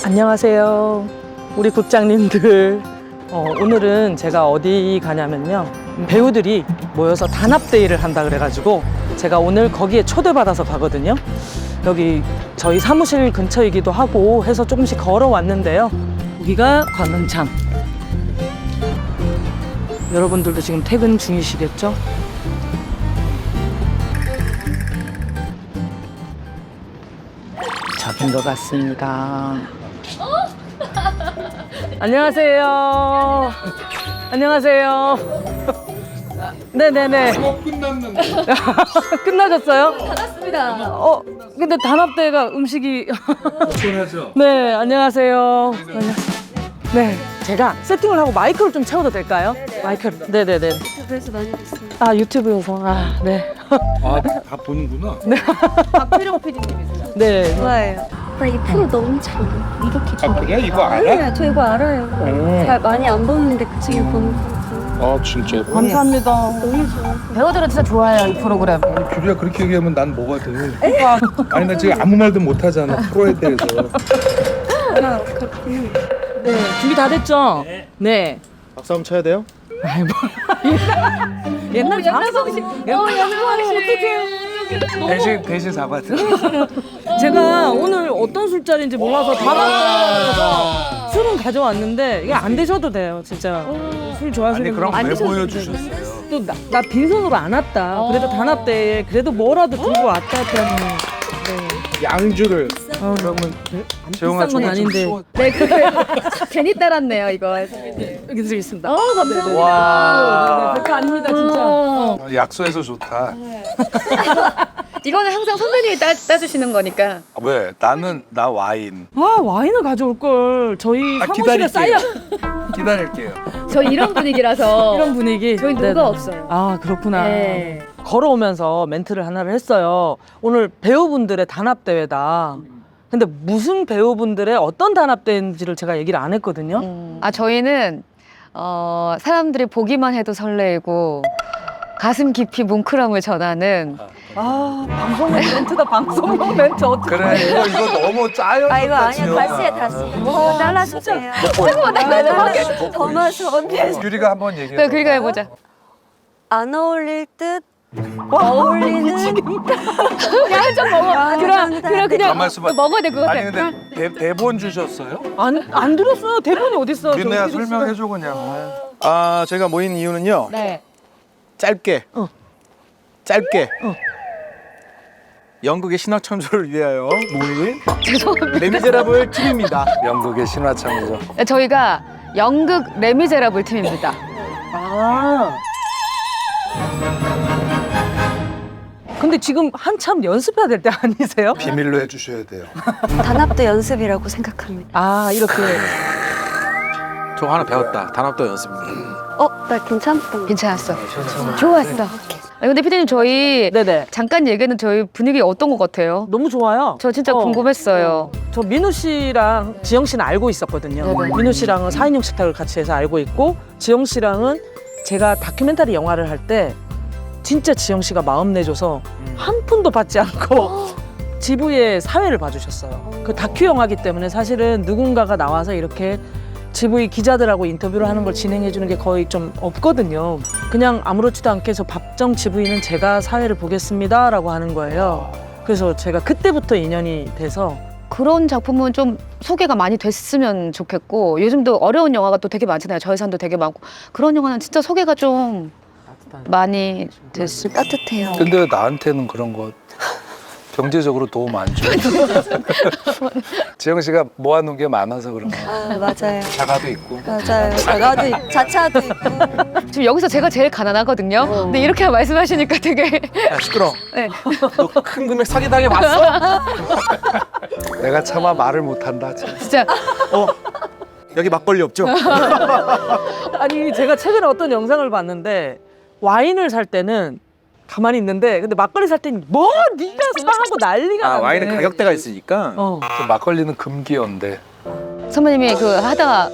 안녕하세요. 우리 국장님들. 오늘은 제가 어디 가냐면요. 배우들이 모여서 단합대회를 한다 그래가지고 제가 오늘 거기에 초대받아서 가거든요. 여기 저희 사무실 근처이기도 하고 해서 조금씩 걸어왔는데요. 여기가 관음참. 여러분들도 지금 퇴근 중이시겠죠? 저긴 것 같습니다. 안녕하세요. 안녕하세요. 네네네. 끝났는데. 끝나셨어요? 반갑습니다. 근데 단합대회가 음식이. 편하죠? 네, 안녕하세요. 네, 제가 세팅을 하고 마이크를 좀 채워도 될까요? 네네. 마이크를. 네네네. 그래서 많이 됐습니다. 아, 유튜브에서. 아, 네. 아, 다 보는구나. 박필용 PD님이세요? 네. 좋아해요. 나 이 프로 너무 잘해. 이렇게 좀. 아, 그래? 이거 알아? 네, 저 이거 알아요. 잘 많이 안 보는데 그 친구 보는 거 아, 진짜. 감사합니다. 너무 좋아. 배우들은 진짜 좋아해요, 이 프로그램. 규리야 그렇게 얘기하면 난 뭐가 돼? 아니 나 지금 아무 말도 못 하잖아 프로에 대해서. 아, 그렇군요. 네, 준비 다 됐죠? 네. 박수 한번 쳐야 돼요? 옛날 방송식. 옛날 방송식. 어떡해. 대신 사과해. 제가 오늘 어떤 술자리인지 몰라서 단합대회라서 술은 가져왔는데 이게 안 드셔도 돼요, 진짜. 술 좋아하시는 아니 그럼 분 왜 드셔도 보여주셨어요? 돼요. 또 나 빈손으로 안 왔다. 그래도 단합대회에 그래도 뭐라도 들고 왔다 했더니. 네. 양주를. 그러면 비싼 건 아닌데. 네, 괜히 따랐네요, 이거. 여기 드리겠습니다. 감사합니다. 와. 그거 아닙니다, 진짜. 약소해서 좋다. 이거는 항상 선배님이 따주시는 거니까. 왜? 나 와인. 아, 와인을 가져올 걸. 저희 사무실에 쌓여. 기다릴게요. 저 이런 분위기라서. 이런 분위기. 저희 네네. 누가 없어요. 아, 그렇구나. 네. 걸어오면서 멘트를 하나를 했어요. 오늘 배우분들의 단합대회다. 근데 무슨 배우분들의 어떤 단합대회인지를 제가 얘기를 안 했거든요. 아, 저희는 사람들이 보기만 해도 설레이고 가슴 깊이 뭉클함을 전하는 아, 방송용 멘트다, 방송용 멘트. 어떻게. 그래 이거 너무 짜요. 아 이거 아니야 다시 해 다시 이거 잘라주세요. 더 마셔 언니. 규리가 한번 얘기해. 그래, 그러니까 해보자. 안 어울릴 듯 어울리는. 야좀 먹어. 그냥 가만 있어봐. 먹어야 될 것 같아. 아니 근데 대본 주셨어요? 안 들었어요. 대본이 어딨어. 윤혜야 설명해줘 그냥. 아 저희가 모인 이유는요. 네. 짧게. 연극의 신화 창조를 위하여 모인 레미제라블 팀입니다. 연극의 신화창조. 저희가 연극 레미제라블 팀입니다. 아. 근데 지금 한참 연습해야 될 때 아니세요? 비밀로 해주셔야 돼요. 단합도 연습이라고 생각합니다. 아, 이렇게. 저 하나 배웠다. 단합도 연습입니다. 나 괜찮다. 괜찮았어. 좋았어. 아니, 근데 피디님 저희 네네. 잠깐 얘기는 저희 분위기 어떤 것 같아요? 너무 좋아요. 저 진짜 궁금했어요. 저 민우 씨랑 지영 씨는 알고 있었거든요. 네네. 민우 씨랑은 4인용 식탁을 같이 해서 알고 있고, 지영 씨랑은 제가 다큐멘터리 영화를 할 때 진짜 지영 씨가 마음 내줘서 한 푼도 받지 않고 GV의 사회를 봐주셨어요. 그 다큐 영화기 때문에 사실은 누군가가 나와서 이렇게 GV 기자들하고 인터뷰를 하는 걸 진행해 주는 게 거의 좀 없거든요. 그냥 아무렇지도 않게 저 밥정 GV는 제가 사회를 보겠습니다라고 하는 거예요. 그래서 제가 그때부터 인연이 돼서. 그런 작품은 좀 소개가 많이 됐으면 좋겠고 요즘도 어려운 영화가 또 되게 많잖아요. 저예산도 되게 많고 그런 영화는 진짜 소개가 좀 많이 됐을 따뜻해요. 근데 나한테는 그런 거 경제적으로 도움 안 줘. 지영 씨가 모아놓은 게 많아서 그런 거. 맞아요. 자가도 있고. 맞아요. 자가도 자차도 있고. 지금 여기서 제가 제일 가난하거든요. 근데 이렇게 말씀하시니까 되게 야 시끄러. 네. 너 큰 금액 사기당해 봤어? 내가 차마 말을 못한다. 진짜 여기 막걸리 없죠? 아니, 제가 최근에 어떤 영상을 봤는데 와인을 살 때는 가만히 있는데 근데 막걸리 살 때는 뭐 네가 사하고 난리가 아 나네. 와인은 가격대가 있으니까. 그 막걸리는 금기어인데. 선배님이 그 하다가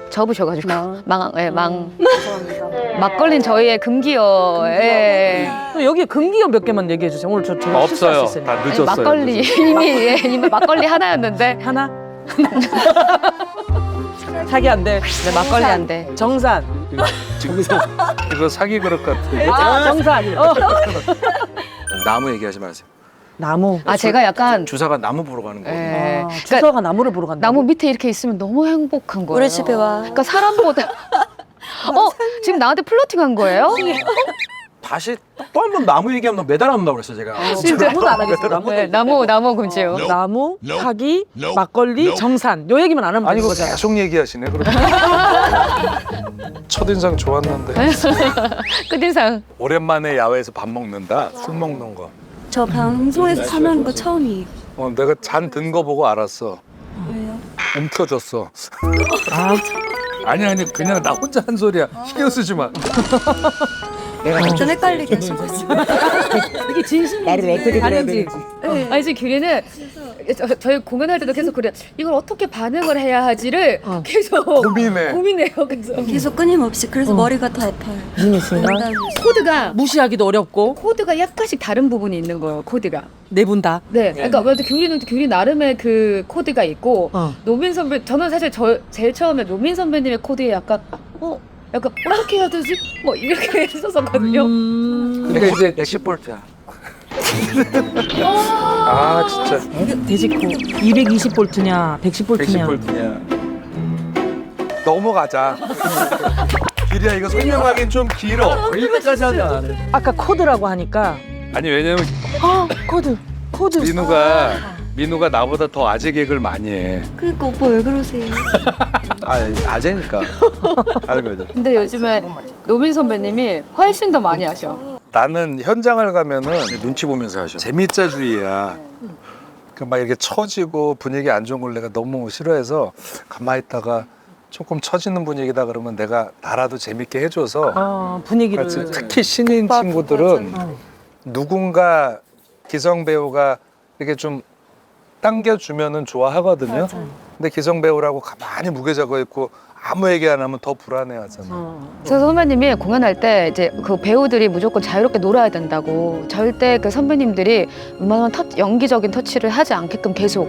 접으셔가지고 막걸리는 저희의 금기어에 여기 금기어 몇 개만 얘기해 주세요. 오늘 저 없어요. 있어요. 다 아니, 늦었어요. 막걸리 이미 막걸리 하나였는데 하나? 사기 안 돼. 네, 막걸리 안 돼. 정산. 이거 사기 그릇 같아. 아, 정산. 나무 얘기하지 마세요. 나무. 아 제가 약간 주사가 나무 보러 가는 거예요. 예. 아, 그러니까 주서가 나무를 보러 간다. 나무 밑에 이렇게 있으면 너무 행복한 거예요. 우리 집에 와. 그러니까 사람보다 지금 나한테 플러팅한 거예요? 다시 또 한 번 나무 얘기하면 너 매달 안 나오고 그랬어 제가. 진짜 나무는 안 하겠어. 나무. 네, 나무 금지요. 나무, 사기, 막걸리, 정산. 요 얘기만 안 하면 아니 되는 이거 거잖아. 계속 얘기하시네. 그럼 첫인상 좋았는데 끝인상. 오랜만에 야외에서 밥 먹는다. 술 먹는 거. 저 방송에서 참여하는 거 처음이에요. 내가 잔 든 거 보고 알았어. 왜요? 움켜졌어. 아니 그냥 나 혼자 한 소리야. 신경 쓰지 마. 좀 헷갈리게 하셔가지고. 이게 진심. 나를 왜 그리 아닌지. 아니 지금 규리는 저희 공연할 때도 계속 그래. 이걸 어떻게 반응을 해야 하지를 계속 고민해요. 그래서 계속 끊임없이. 그래서 머리가 더 아파요. 코드가 무시하기도 어렵고 코드가 약간씩 다른 부분이 있는 거예요. 코드가. 네 분 다. 네. 그러니까 왜 규리는 규리 나름의 그 코드가 있고 노민 선배 저는 사실 제일 처음에 노민 선배님의 코드에 약간 어떻게 해야 되지? 뭐 이렇게 했었거든요. 그러니까 이제 110볼트야. 아 진짜 데지코 220볼트냐 110볼트냐. 110볼트냐. 넘어가자. 길이야 이거 설명하기엔 좀 길어. 여기까지 하자. 아까 코드라고 하니까 아니 왜냐면 코드. 민우가 나보다 더 아재 개그를 많이 해. 그러니까 오빠 왜 그러세요? 아재니까. 알거든. 근데 요즘에 노민 선배님이 훨씬 더 많이 하셔. 나는 현장을 가면은 눈치 보면서 하셔. 재밌자주의야. 그러니까 막 이렇게 처지고 분위기 안 좋은 걸 내가 너무 싫어해서 가만히 있다가 조금 처지는 분위기다 그러면 내가 나라도 재밌게 해줘서 분위기를. 특히 신인 친구들은 누군가 기성 배우가 이렇게 좀 당겨주면은 좋아하거든요. 근데 기성 배우라고 가만히 무게잡고 있고 아무 얘기 안 하면 더 불안해하잖아. 저 선배님이 공연할 때 이제 그 배우들이 무조건 자유롭게 놀아야 된다고 절대 그 선배님들이 웬만한 연기적인 터치를 하지 않게끔 계속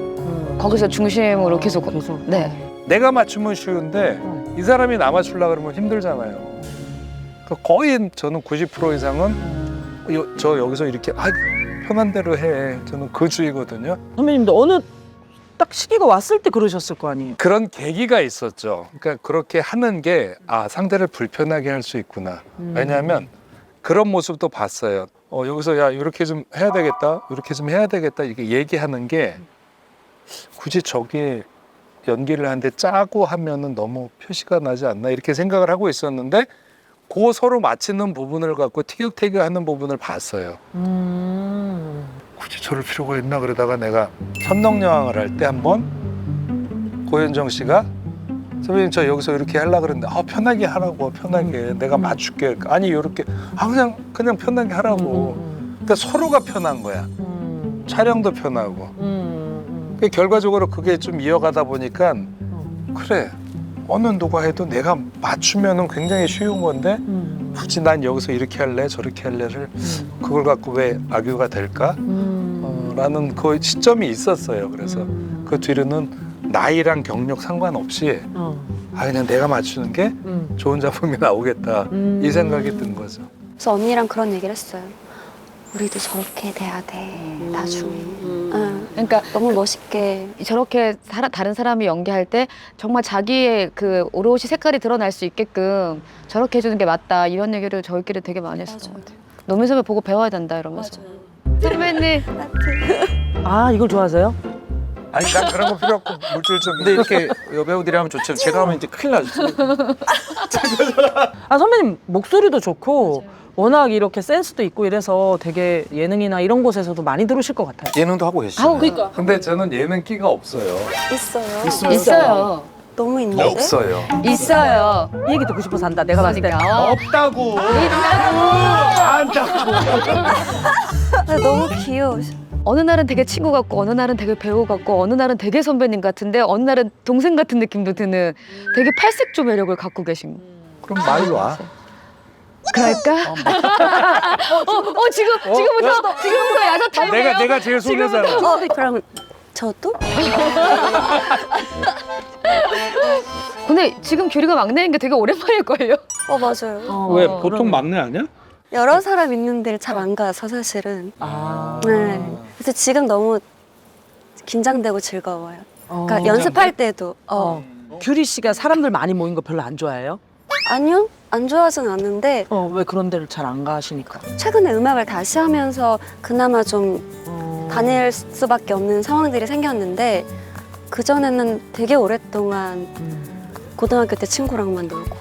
거기서 중심으로 계속. 네. 내가 맞추면 쉬운데 이 사람이 나 맞추려고 그러면 힘들잖아요. 그러니까 거의 저는 90% 이상은 저 여기서 이렇게 편한 대로 해. 저는 그 주의거든요. 선배님도 어느 딱 시기가 왔을 때 그러셨을 거 아니에요. 그런 계기가 있었죠. 그러니까 그렇게 하는 게 상대를 불편하게 할 수 있구나. 왜냐하면 그런 모습도 봤어요. 여기서 야 이렇게 좀 해야 되겠다. 이렇게 좀 해야 되겠다. 이렇게 얘기하는 게 굳이 저기 연기를 하는데 짜고 하면은 너무 표시가 나지 않나 이렇게 생각을 하고 있었는데 그 서로 맞히는 부분을 갖고 티격태격하는 부분을 봤어요. 굳이 저럴 필요가 있나 그러다가 내가 선덕여왕을 할 때 한번 고현정 씨가 선배님 저 여기서 이렇게 하려고 그랬는데 편하게 하라고 편하게 내가 맞출게 아니 이렇게 그냥 편하게 하라고 그러니까 서로가 편한 거야. 촬영도 편하고 결과적으로 그게 좀 이어가다 보니까 그래 어느 누가 해도 내가 맞추면은 굉장히 쉬운 건데 굳이 난 여기서 이렇게 할래 저렇게 할래를 그걸 갖고 왜 악유가 될까? 라는 그 시점이 있었어요. 그래서 그 뒤로는 나이랑 경력 상관없이 그냥 내가 맞추는 게 좋은 작품이 나오겠다 이 생각이 든 거죠. 그래서 언니랑 그런 얘기를 했어요. 우리도 저렇게 돼야 돼. 나중에. 그러니까 너무 멋있게. 저렇게 다른 사람이 연기할 때 정말 자기의 그 오롯이 색깔이 드러날 수 있게끔 저렇게 해주는 게 맞다 이런 얘기를 저희끼리 되게 많이 했었던 것 같아요. 노민 선배 보고 배워야 된다 이러면서. 선배님. 이걸 좋아하세요? 아니 난 그런 거 필요 없고 물질 좀. 근데 이렇게 여배우들이 하면 좋죠. 제가 하면 이제 큰일 나죠. 선배님 목소리도 좋고 워낙 이렇게 센스도 있고 이래서 되게 예능이나 이런 곳에서도 많이 들으실 것 같아요. 예능도 하고 계시죠. 그러니까. 근데 저는 예능 끼가 없어요. 있어요. 있어요. 너무 있는데? 없어요. 있어요. 이 얘기 듣고 싶어서 한다. 내가 봤을 때. 그러니까. 없다고. 너무 귀여워. 어느 날은 되게 친구 같고 어느 날은 되게 배우 같고 어느 날은 되게 선배님 같은데 어느 날은 동생 같은 느낌도 드는 되게 팔색조 매력을 갖고 계신. 그럼 많이 와. 그럴까? 지금부터 야자 타임이에요. 내가 제일 속여잖아. 그럼 저도? 근데 지금 규리가 막내인 게 되게 오랜만일걸요? 맞아요. 왜 보통 막내 아니야? 여러 사람 있는 데를 잘 안 가서 사실은. 아. 네. 그래서 지금 너무 긴장되고 즐거워요. 그러니까 연습할 때도. 규리 씨가 사람들 많이 모인 거 별로 안 좋아해요? 아니요, 안 좋아하진 않는데 왜 그런 데를 잘 안 가시니까? 최근에 음악을 다시 하면서 그나마 좀 다닐 수밖에 없는 상황들이 생겼는데 그 전에는 되게 오랫동안 고등학교 때 친구랑만 놀고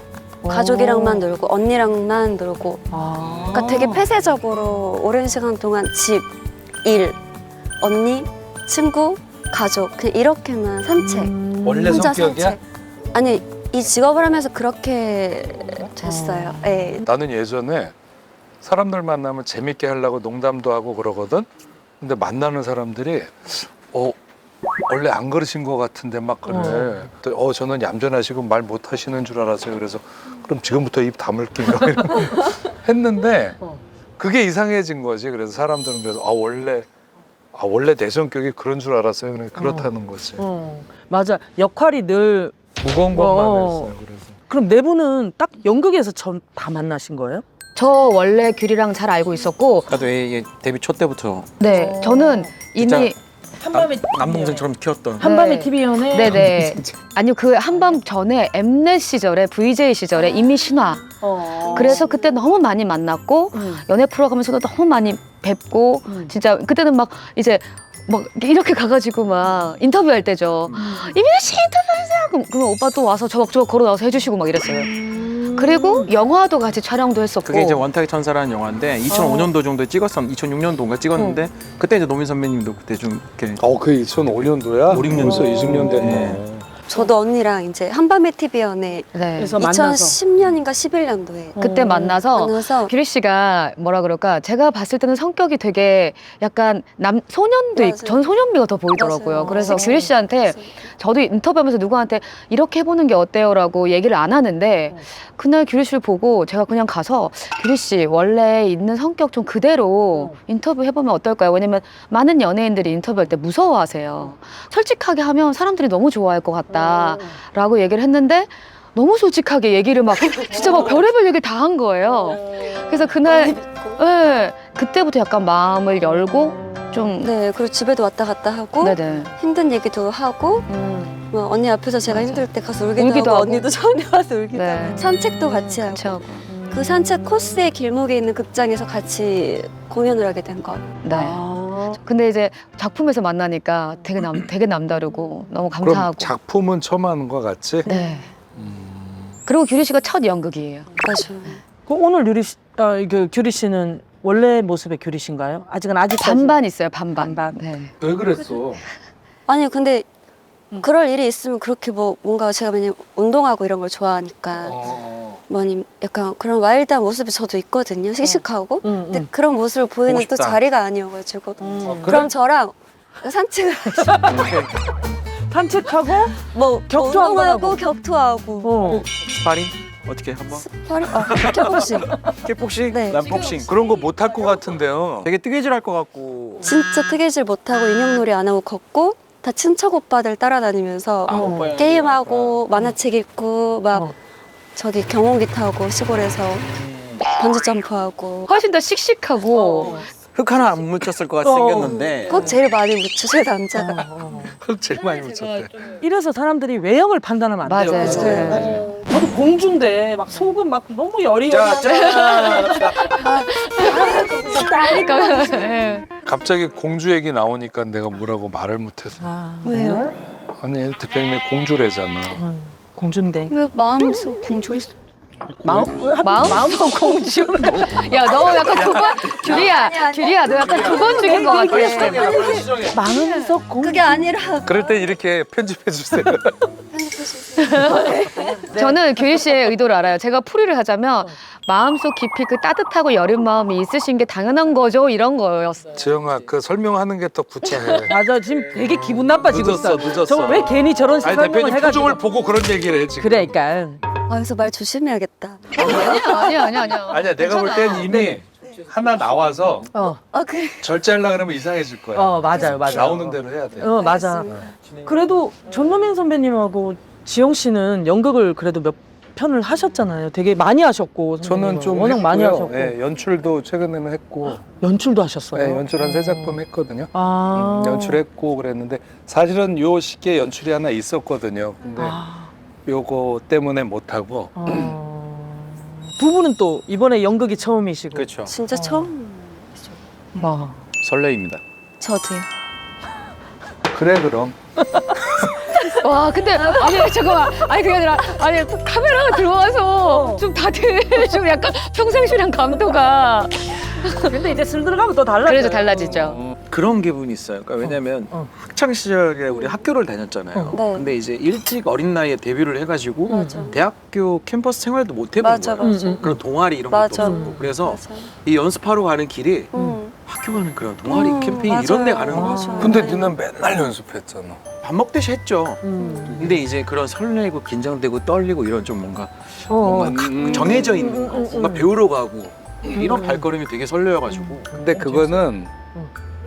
가족이랑만 놀고 언니랑만 놀고 그러니까 되게 폐쇄적으로 오랜 시간 동안 집, 일, 언니, 친구, 가족 그냥 이렇게만 산책 원래 혼자 성격이야? 산책 아니 이 직업을 하면서 그렇게 됐어요. 예. 나는 예전에 사람들 만나면 재밌게 하려고 농담도 하고 그러거든. 근데 만나는 사람들이 원래 안 그러신 것 같은데 막 그래. 또, 저는 얌전하시고 말 못하시는 줄 알았어요. 그래서 그럼 지금부터 입 다물게요. 했는데 그게 이상해진 거지. 그래서 사람들은 그래서 원래 내 성격이 그런 줄 알았어요. 그러니까 그렇다는 거지. 맞아. 역할이 늘 무거운 것만 어. 했어요. 그래서. 그럼 네 분은 딱 연극에서 다 만나신 거예요? 저 원래 규리랑 잘 알고 있었고, 나도 얘 데뷔 초 때부터 네, 저는 이미 한밤에 남동생처럼 키웠던. 한밤의 네. TV 연애. 네네. 아니요, 그 한밤 전에 엠넷 시절에, VJ 시절에 이미 신화. 그래서 그때 너무 많이 만났고, 연애 프로 가면서도 너무 많이 뵙고, 진짜 그때는 막 이제 막 이렇게 가가지고 막 인터뷰할 때죠. 이민아 씨 인터뷰하세요. 그럼 오빠 또 와서 저벅저벅 걸어 나와서 해주시고 막 이랬어요. 그리고 영화도 같이 촬영도 했었고. 그게 이제 원탁의 천사라는 영화인데 2005년도 정도에 찍었었 2006년도인가 찍었는데 그때 이제 노민 선배님도 그때 좀 이렇게 그게 2005년도야? 5, 6년 벌써 20년 됐네. 네. 저도 언니랑 이제 한밤의 TV 연애 네. 그래서 만나서 2010년인가 11년도에 그때 만나서 만나서 규리 씨가 뭐라 그럴까, 제가 봤을 때는 성격이 되게 약간 소년도 있고 맞아요. 전 소년미가 더 보이더라고요. 맞아요. 그래서 섹시해요. 규리 씨한테 저도 인터뷰하면서 누구한테 이렇게 해보는 게 어때요라고 얘기를 안 하는데 그날 규리 씨를 보고 제가 그냥 가서 규리 씨 원래 있는 성격 좀 그대로 인터뷰 해보면 어떨까요? 왜냐면 많은 연예인들이 인터뷰할 때 무서워하세요. 솔직하게 하면 사람들이 너무 좋아할 것 같다라고 얘기를 했는데 너무 솔직하게 얘기를 막 진짜 막 별의별 얘기를 다 한 거예요. 그래서 그날 네, 그때부터 약간 마음을 열고 좀 네 그리고 집에도 왔다 갔다 하고 네네. 힘든 얘기도 하고 뭐 언니 앞에서 제가 맞아. 힘들 때 가서 울기도, 울기도 하고 하고. 언니도 저한테 와서 울기도 네. 하고 산책도 같이 하고 그렇죠. 그 산책 코스의 길목에 있는 극장에서 같이 공연을 하게 된 것. 네. 근데 이제 작품에서 만나니까 되게 남다르고 너무 그럼 감사하고. 작품은 처음 하는 것 같지? 네. 그리고 규리 씨가 첫 연극이에요. 맞아요. 오늘 규리 씨는 원래 모습의 규리 씨인가요? 아직은 반반 있어요. 반반. 반반. 네. 왜 그랬어? 아니 근데 그럴 일이 있으면 그렇게 뭐 뭔가 제가 왜냐면 운동하고 이런 걸 좋아하니까 뭐 아니면 약간 그런 와일드한 모습이 저도 있거든요. 씩씩하고. 근데 그런 모습을 보이는 또 싶다. 자리가 아니어가지고 그래? 그럼 저랑 산책을 산책하고 뭐 격투 한번 운동하고 하고. 격투하고 스파링 어떻게 한번 스파링 킥복싱 킥복싱 네. 난 복싱 그런 거 못 할 것 같은데요. 되게 뜨개질할 것 같고 진짜 뜨개질 못하고 인형놀이 안 하고 걷고 다 친척 오빠들 따라다니면서 오빠야. 게임하고 만화책 읽고 막 저기 경운기 타고 시골에서 번지 점프하고 훨씬 더 씩씩하고 흙 하나 안 묻혔을 것 같이 생겼는데 그거 제일 많이 묻히죠 남자가. 제일 많이 묻혔대. 이래서 사람들이 외형을 판단하면 안 돼요. 맞아요. 맞아요. 저도 공주인데 막 속은 막 너무 열이 네. 갑자기 공주 얘기 나오니까 내가 뭐라고 말을 못해서. 왜요? 아니 대표님이 공주래잖아. 공주인데 왜 마음속 공주 있어? 마음속 공주. 야, 너 약간 두 번, 규리야, 너 약간 두 번 죽인 것 같아. 마음속 공주. 그게 아니라 그럴 때 이렇게 편집해 주세요. 저는 규리 씨의 의도를 알아요. 제가 풀이를 하자면 마음속 깊이 그 따뜻하고 여린 마음이 있으신 게 당연한 거죠, 이런 거였어요. 지영아 그 설명하는 게 더 구체해. 맞아 지금 되게 기분 나빠지고 늦었어, 있어. 늦었어. 저왜 괜히 저런 아니 설명을 대표님 해가지고. 표정을 보고 그런 얘기를 해 지금. 그러니까. 아 그래서 말 조심해야겠다. 아니야. 아니야 내가 볼 땐 이미 하나 나와서 그래. 절제하려고 그러면 이상해질 거야. 맞아요. 나오는 대로 해야 돼. 맞아. 그래도 전노민 선배님하고 지영 씨는 연극을 그래도 몇 편을 하셨잖아요. 되게 많이 하셨고. 저는 좀 워낙 많이 했고요. 하셨고. 네, 연출도 최근에는 했고 연출도 하셨어요. 네, 연출 한 3작품 했거든요. 아. 연출했고 그랬는데 사실은 요 시기에 연출이 하나 있었거든요. 근데 요거 때문에 못하고 두 분은 또 이번에 연극이 처음이시고. 그렇죠. 진짜 처음. 설레입니다. 저도요. 그래 그럼 와 근데 아니 잠깐만 아니 그게 아니라 아니 카메라가 들어와서 좀 다들 좀 약간 평상시랑 감도가 근데 이제 슬 들어가면 또 달라져요. 그래도 달라지죠. 그런 기분이 있어요. 그러니까 왜냐면 학창 시절에 우리 학교를 다녔잖아요. 네. 근데 이제 일찍 어린 나이에 데뷔를 해가지고 맞아. 대학교 캠퍼스 생활도 못 해본 맞아, 거예요. 맞아. 그런 동아리 이런 맞아. 것도 없고 그래서 맞아. 이 연습하러 가는 길이 응. 학교 가는 그런 동아리 캠페인 이런 데 가는 거야. 맞아. 근데 너는 맨날 연습했잖아. 밥 먹듯이 했죠. 근데 이제 그런 설레고 긴장되고 떨리고 이런 좀 뭔가 정해져 있는 거, 뭔가 배우러 가고 이런 발걸음이 되게 설레어가지고 근데 그거는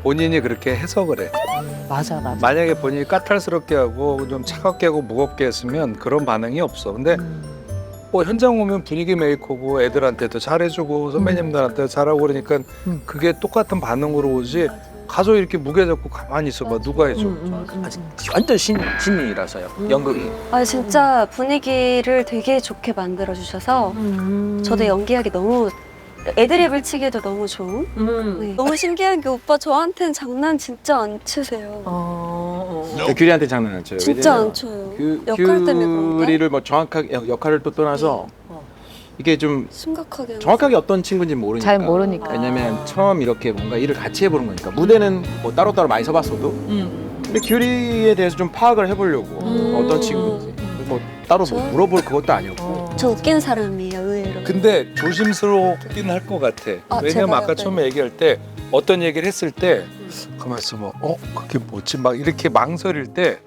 본인이 그렇게 해석을 해. 맞아. 만약에 본인이 까탈스럽게 하고 좀 차갑게 하고 무겁게 했으면 그런 반응이 없어. 근데 뭐 현장 오면 분위기 메이커고 애들한테도 잘해주고 선배님들한테도 잘하고 그러니까 그게 똑같은 반응으로 오지. 가서 이렇게 무게 잡고 가만히 있어봐. 누가 해줘? 아직 완전 신이라서요. 연극이. 진짜 분위기를 되게 좋게 만들어 주셔서 저도 연기하기 너무 애드립을 치기도 너무 좋은. 네. 너무 신기한 게 오빠 저한테는 장난 진짜 안 치세요. 규리한테 장난 안 쳐요. 진짜 안 쳐요. 역할 때문에 그런데 규리를 뭐 정확하게 역할을 또 떠나서 이게 좀 심각하게 정확하게 어떤 친구인지 모르니까. 잘 모르니까. 왜냐면 처음 이렇게 뭔가 일을 같이 해보는 거니까. 무대는 뭐 따로따로 많이 서봤어도. 근데 규리에 대해서 좀 파악을 해보려고 어떤 친구인지. 뭐 따로 뭐 물어볼 그것도 아니었고. 저 웃긴 사람이에요 의외로. 근데 조심스럽긴 할 것 같아. 왜냐면 제가요? 아까 네. 처음에 얘기할 때 어떤 얘기를 했을 때 가만 있어봐. 그게 뭐지? 막 이렇게 망설일 때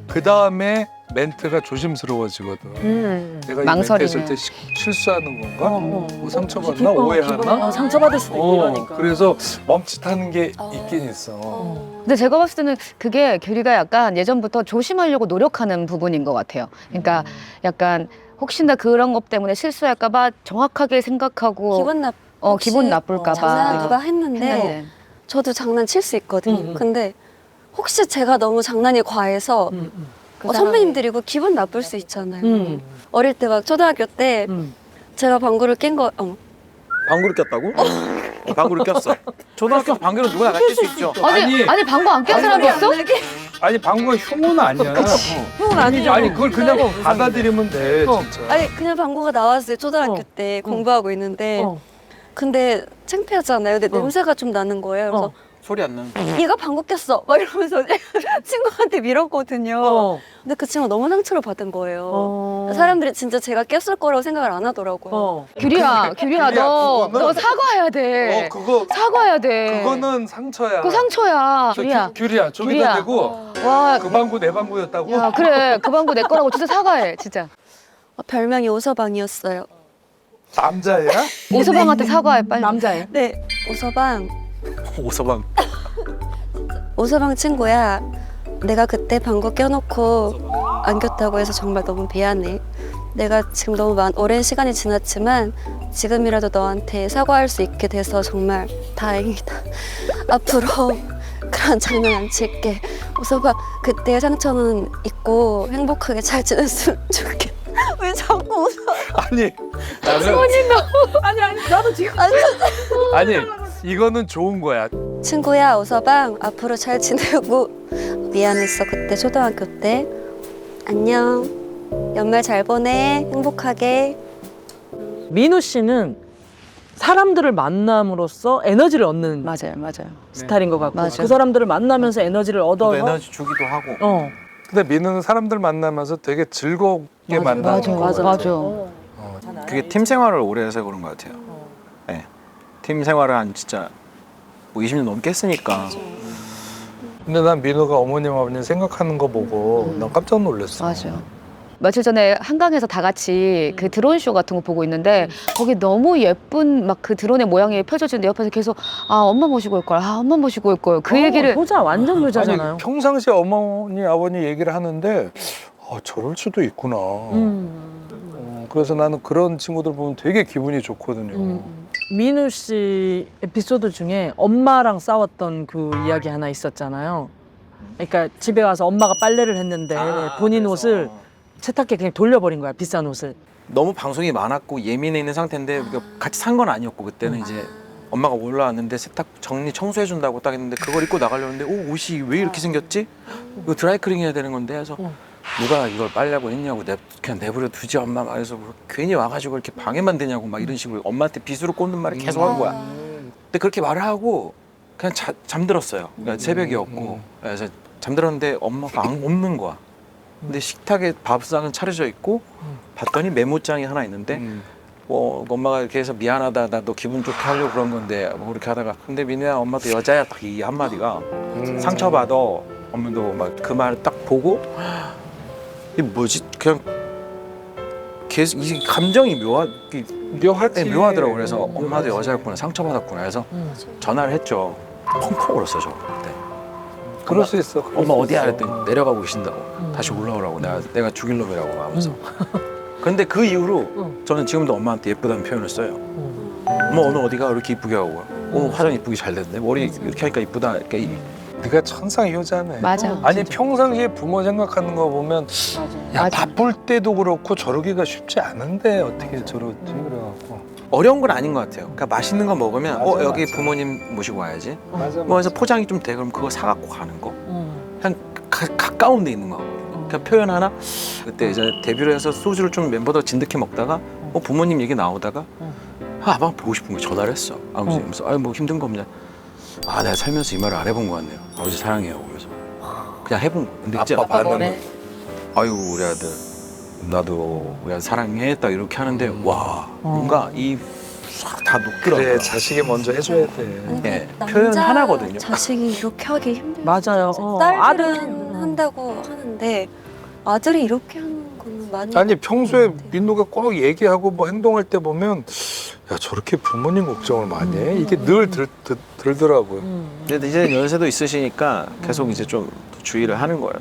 그 다음에 멘트가 조심스러워지거든. 내가 이 멘트 망설이네. 했을 때 실수하는 건가? 뭐 상처받나? 오해하나? 상처받을 수도 있고 이러니까. 그래서 멈칫하는 게 있긴 있어. 근데 제가 봤을 때는 그게 규리가 약간 예전부터 조심하려고 노력하는 부분인 것 같아요. 그러니까 약간 혹시나 그런 것 때문에 실수할까봐 정확하게 생각하고 기분 나쁠까봐 장난 누가 했는데 저도 장난칠 수 있거든요. 근데 혹시 제가 너무 장난이 과해서 선배님들이고 기분 나쁠 수 있잖아요. 어릴 때 막 초등학교 때 제가 방구를 낀 거 방구를 꼈다고? 방구를 꼈어. 초등학교 방구는 누구나 낄 수 있죠. 아니 방구 안 낀 사람이 있어? 아니 방구가 흉은 아니야. 형은 아니죠. 아니 그걸 그냥 받아들이면 돼 진짜. 아니 그냥 방구가 나왔어요. 초등학교 때 공부하고 있는데 근데 창피하잖아요. 근데 냄새가 좀 나는 거예요. 그래서 소리 안 나는. 얘가 방구 꼈어 막 이러면서 친구한테 밀었거든요. 근데 그 친구가 너무 상처를 받은 거예요. 사람들이 진짜 제가 꼈을 거라고 생각을 안 하더라고요. 규리야 너 그거는- 사과해야 돼. 그거 사과해야 돼. 그거는 상처야. 그거 상처야. 규리야. 규리야 좀 이따 규리야. 되고 와, 그 방구 내 방구였다고. 야 그래 그 방구 내 거라고 진짜 사과해 진짜. 별명이 오서방이었어요. 남자야? 오서방한테 사과해 빨리. 남자예요? 네, 오서방. 오서방. 오서방 친구야. 내가 그때 방구 껴놓고 안 꼈다고 해서 정말 너무 미안해. 내가 지금 너무 오랜 시간이 지났지만 지금이라도 너한테 사과할 수 있게 돼서 정말 다행이다. 앞으로 그런 장난 안 칠게. 오서방 그때의 상처는 잊고 행복하게 잘 지냈으면 좋겠다. 왜 자꾸 웃어? 아니 나는 아니 나도 지금 아니 이거는 좋은 거야. 친구야 오서방 앞으로 잘 지내고 미안했어 그때 초등학교 때. 안녕. 연말 잘 보내. 행복하게. 민우 씨는 사람들을 만남으로써 에너지를 얻는 맞아요. 스타일인 것 같고 맞아. 그 사람들을 만나면서 에너지를 얻어서 에너지 주기도 하고. 근데 민우는 사람들 만나면서 되게 즐겁게 만나는 거 맞아. 그게 팀 생활을 오래 해서 그런 것 같아요. 네. 팀 생활을 한 진짜 뭐 20년 넘게 했으니까. 근데 난 민우가 어머님 아버님 생각하는 거 보고 난 깜짝 놀랐어. 맞아. 며칠 전에 한강에서 다 같이 그 드론 쇼 같은 거 보고 있는데 거기 너무 예쁜 막 그 드론의 모양이 펼쳐지는데 옆에서 계속 아 엄마 모시고 올 걸, 아 엄마 모시고 올 걸 그 얘기를 효자 완전 효자잖아요. 아니, 평상시에 어머니 아버니 얘기를 하는데 저럴 수도 있구나. 그래서 나는 그런 친구들 보면 되게 기분이 좋거든요. 민우 씨 에피소드 중에 엄마랑 싸웠던 그 이야기 하나 있었잖아요. 그러니까 집에 와서 엄마가 빨래를 했는데 본인 그래서 옷을 세탁기에 그냥 돌려버린 거야, 비싼 옷을. 너무 방송이 많았고 예민해 있는 상태인데 같이 산 건 아니었고 그때는 이제 엄마가 올라왔는데 세탁 정리 청소해 준다고 딱 했는데 그걸 입고 나가려는데 옷이 왜 이렇게 생겼지? 이거 드라이클닝 해야 되는 건데 해서 누가 이걸 빨려고 했냐고 그냥 내버려 두지 엄마 말해서 괜히 와가지고 이렇게 방해만 되냐고 막 이런 식으로 엄마한테 빗으로 꽂는 말을 계속 한 거야. 근데 그렇게 말을 하고 그냥 잠들었어요. 그러니까 새벽이었고 그래서 잠들었는데 엄마가 없는 거야. 근데 식탁에 밥상은 차려져 있고 봤더니 메모장이 하나 있는데 엄마가 이렇게 해서 미안하다 나 너 기분 좋게 하려고 그런 건데 뭐 그렇게 하다가 근데 민우야 엄마도 여자야 딱 이 한마디가 상처받아. 엄마도 막 그 말을 딱 보고 이 뭐지 그냥 계속 이 감정이 묘하지. 묘하더라고. 그래서 엄마도 여자였구나 상처받았구나 해서 전화를 했죠. 펑펑 울었어 저 그때. 그럴 수 있어. 엄마 어디야 그랬더니 내려가고 계신다고 다시 올라오라고 내가 죽일 놈이라고 하면서 근데 그 이후로 저는 지금도 엄마한테 예쁘다는 표현을 써요. 엄마 오늘 어디가 이렇게 이쁘게 하고 화장 이쁘게 잘 됐네 머리 이렇게 하니까 이쁘다 이렇게 네가 천상 효자네. 맞아. 아니 평상시에 부모 생각하는 거 보면 야 맞아. 바쁠 때도 그렇고 저러기가 쉽지 않은데 어떻게 저러지 그래갖고. 어려운 건 아닌 것 같아요. 그러니까 맛있는 거 먹으면 맞아, 여기 맞아. 부모님 모시고 와야지 맞아. 뭐 해서 포장이 좀 돼 그럼 그거 사갖고 가는 거 그냥 가까운 데 있는 거 그냥 표현 하나 그때 이제 데뷔를 해서 소주를 좀 멤버들 진득해 먹다가 부모님 얘기 나오다가 아빠 보고 싶은 거 전화를 했어 아버지 그래서 뭐 힘든 거 없냐 내가 살면서 이 말을 안 해본 것 같네요 아버지 사랑해요 그래서 그냥 해본 거 근데 이제 아빠 반응. 아유 우리 아들 나도 우리 아들 사랑해 딱 이렇게 하는데 와 뭔가 이 다 녹더라고요. 그래 자식이 먼저 해줘야 돼. 예, 표현 하나거든요. 자식이 이렇게 하기 힘들죠. 맞아요. 딸들은 한다고 하는데 아들이 이렇게 하는 거는 많이 아니 평소에 민호가 꼭 얘기하고 뭐 행동할 때 보면 야 저렇게 부모님 걱정을 많이 해? 이게 늘 들더라고요. 근데 이제 연세도 있으시니까 계속 이제 좀 주의를 하는 거예요.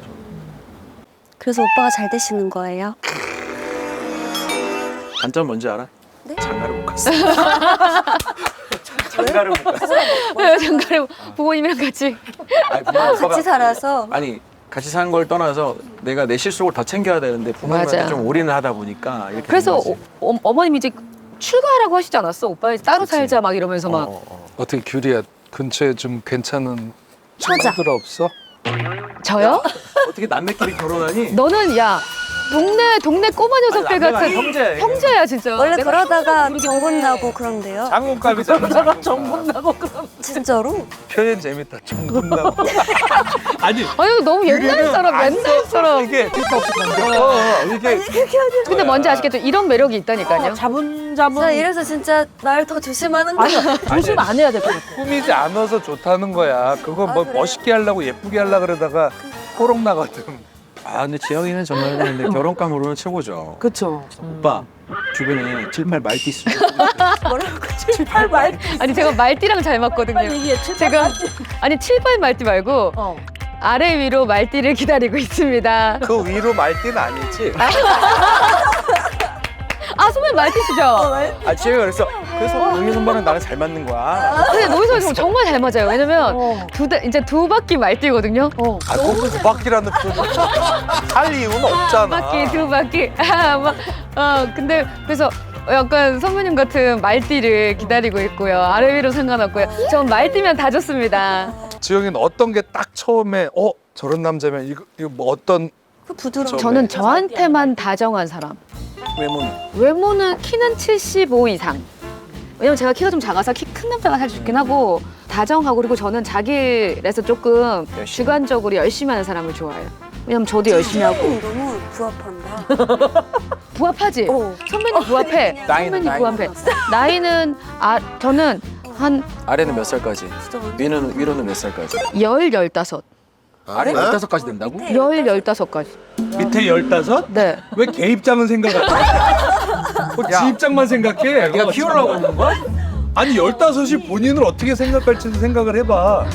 그래서 오빠가 잘 되시는 거예요? 단점 뭔지 알아? 네? 장가를 못 갔어. 장가를 못 갔어. 장가를 부모님이랑 같이 아니, 부모님 같이 살아서 아니 같이 사는 걸 떠나서 내가 내 실속을 더 챙겨야 되는데 부모님한테 맞아. 좀 올인을 하다 보니까 이렇게 그래서 된 거지. 어머님이 이제 출가하라고 하시지 않았어? 오빠 이제 따로 그치. 살자 막 이러면서 막 어떻게 규리야 근처에 좀 괜찮은 처자. 친구들 없어? 저요? 어떻게 남매끼리 결혼하니? 너는 야 동네 꼬마 녀석들 남매가 같은 형제야, 형제야 진짜. 원래 내가 그러다가 정분 나고 그런데요. 장군감이잖아. 정분 나고 그럼. 진짜로? 표현 재밌다. 장군나고. 아니 아유 너무 옛날처럼 옛날처럼. 이게 이게 근데 뭔지 아시겠죠? 이런 매력이 있다니까요. 자분자분. 자 이래서 진짜 날 더 조심하는 거야. 아니요, 조심 안 해야 될 것 같아. 꾸미지 않아서 좋다는 거야. 그거 뭐 그래요? 멋있게 하려고 예쁘게 하려고 그러다가 호롱 나거든. 근데 지영이는 정말 근데 결혼감으로는 최고죠. 그쵸. 오빠 주변에 7, 8 말티스 뭐라고? 7, 8 아니 제가 말띠랑 잘 맞거든요. 얘기해. 7, 8 제가 아니 7, 8 말띠 말고 아래 위로 말띠를 기다리고 있습니다. 그 위로 말띠는 아니지. 아 선배님 말띠시죠? 지영이가 그래서 노희 선배는 나랑 잘 맞는 거야. 근데 노희 선배님 정말 잘 맞아요. 왜냐면 이제 두 바퀴 말띠거든요. 꼭 두 바퀴라는 표현. 할 이유는 없잖아. 두 바퀴. 근데 그래서 약간 선배님 같은 말띠를 기다리고 있고요. 아래 위로 상관없고요. 전 말띠면 다 좋습니다. 지영이는 어떤 게 딱 처음에 저런 남자면 이거 뭐 어떤 그 부드러워. 저는 저한테만 다정한 사람. 외모는 키는 75 이상. 왜냐면 제가 키가 좀 작아서 키 큰 남자가 사실 좋긴 하고 다정하고 그리고 저는 자기 일에서 조금 주관적으로 열심히 하는 사람을 좋아해요. 왜냐면 저도 열심히 하고. 너무 부합한다. 부합하지? 선배님 부합해. 나이는 선배님 부합해. 나이는 저는 한 아래는 몇 살까지? 위로는 몇 살까지? 15. 아래 15까지 된다고? 15까지. 밑에 15? 네. 왜 개입장은 생각 안 해? 뭐 지입장만 생각해. 내가 키우려고 하는 거야? 아니 15이 본인을 어떻게 생각할지도 생각을 해봐.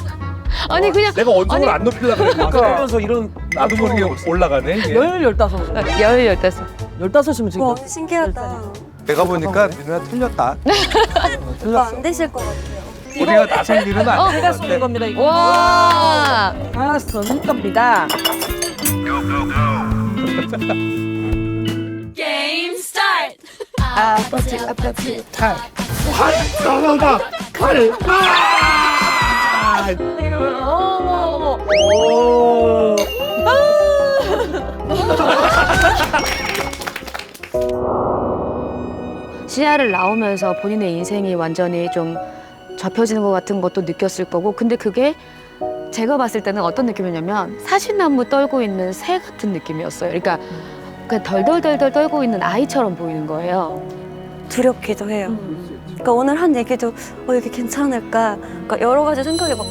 아니 그냥 내가 언성을 아니, 안 높이려고 그랬는데 그러면서 이런 나도 모르게 올라가네 이게. 15. 15이면 지금 와 신기하다. 내가 보니까 민우야 틀렸다. 오빠 안 되실 것 같아요. 우리가 나설 일은 아닌 내가 것 쏘는 같아. 겁니다 이거. 와. 아, 쏘는 겁니다. 나가다 칼. 오. 시야를 나오면서 본인의 인생이 완전히 좀 접혀지는 것 같은 것도 느꼈을 거고 근데 그게 제가 봤을 때는 어떤 느낌이냐면 사시나무 떨고 있는 새 같은 느낌이었어요. 그러니까 그냥 덜덜덜덜 떨고 있는 아이처럼 보이는 거예요. 두렵기도 해요. 그러니까 오늘 한 얘기도 이게 괜찮을까? 그러니까 여러 가지 생각이 막